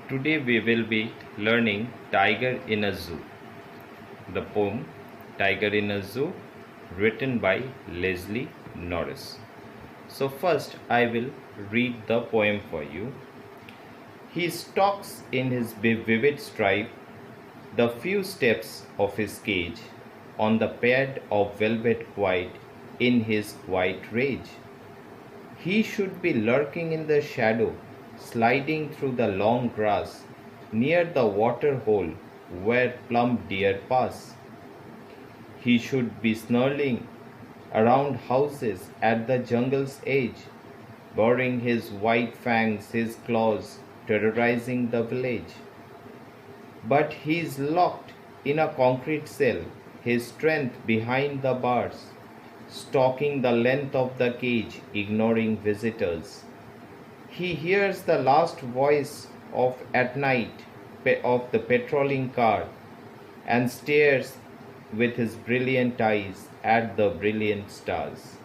Today we will be learning Tiger in a Zoo. The poem Tiger in a Zoo, written by Leslie Norris. So first I will read the poem for you. He stalks in his vivid stripe the few steps of his cage on the pad of velvet quiet in his quiet rage. He should be lurking in the shadow, sliding through the long grass near the water hole where plump deer pass. He should be snarling around houses at the jungle's edge, boring his white fangs, his claws, terrorizing the village. But he is locked in a concrete cell, his strength behind the bars, stalking the length of the cage, ignoring visitors. He hears the last voice of at night of the patrolling car and stares with his brilliant eyes at the brilliant stars.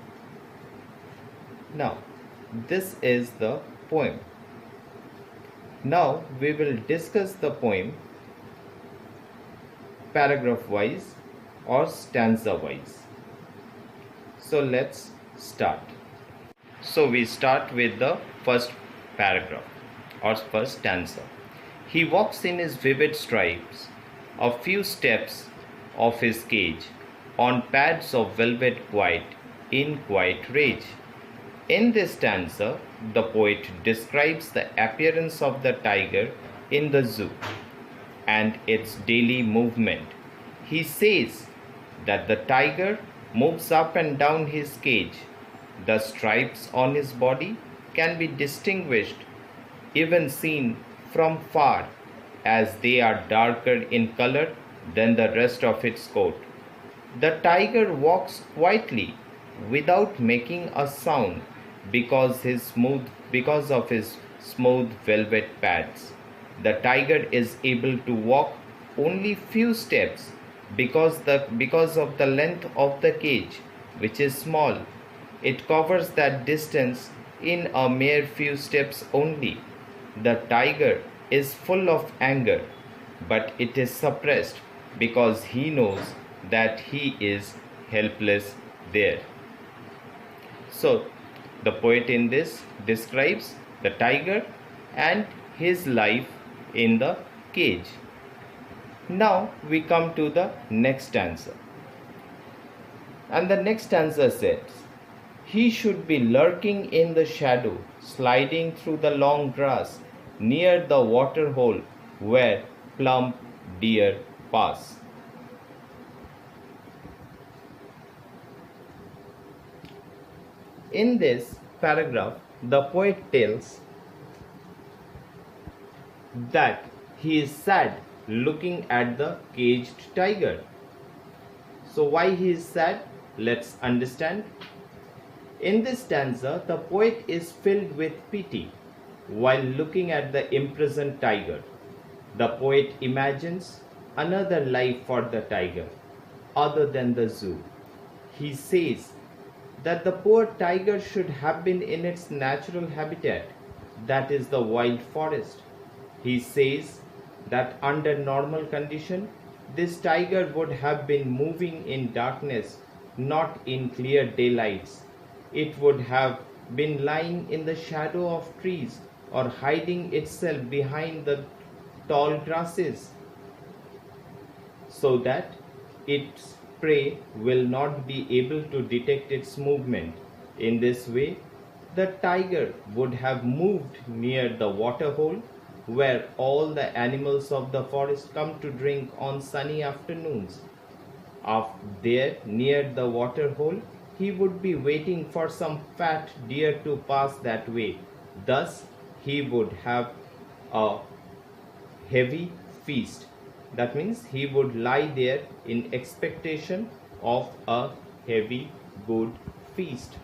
Now, this is the poem. Now we will discuss the poem paragraph wise or stanza wise. So let's start. So we start with the first paragraph or first stanza. He walks in his vivid stripes a few steps of his cage on pads of velvet quiet in quiet rage. In this stanza, the poet describes the appearance of the tiger in the zoo and its daily movement. He says that the tiger moves up and down his cage. The stripes on his body can be distinguished, even seen from far, as they are darker in color than the rest of its coat. The tiger walks quietly without making a sound because of his smooth velvet pads. The tiger is able to walk only few steps because of the length of the cage, which is small. It covers that distance in a mere few steps only. The tiger is full of anger, but it is suppressed because he knows that he is helpless there. So, the poet in this describes the tiger and his life in the cage. Now we come to the next stanza. And the next stanza says, he should be lurking in the shadow, sliding through the long grass near the water hole where plump deer pass. In this paragraph, the poet tells that he is sad looking at the caged tiger. So why he is sad? Let's understand. In this stanza, the poet is filled with pity while looking at the imprisoned tiger. The poet imagines another life for the tiger other than the zoo. He says that the poor tiger should have been in its natural habitat, that is the wild forest. He says that under normal condition, this tiger would have been moving in darkness, not in clear daylights. It would have been lying in the shadow of trees or hiding itself behind the tall grasses so that its prey will not be able to detect its movement. In this way, the tiger would have moved near the water hole where all the animals of the forest come to drink on sunny afternoons. There, near the water hole, he would be waiting for some fat deer to pass that way. Thus, he would have a heavy feast. That means he would lie there in expectation of a heavy, good feast.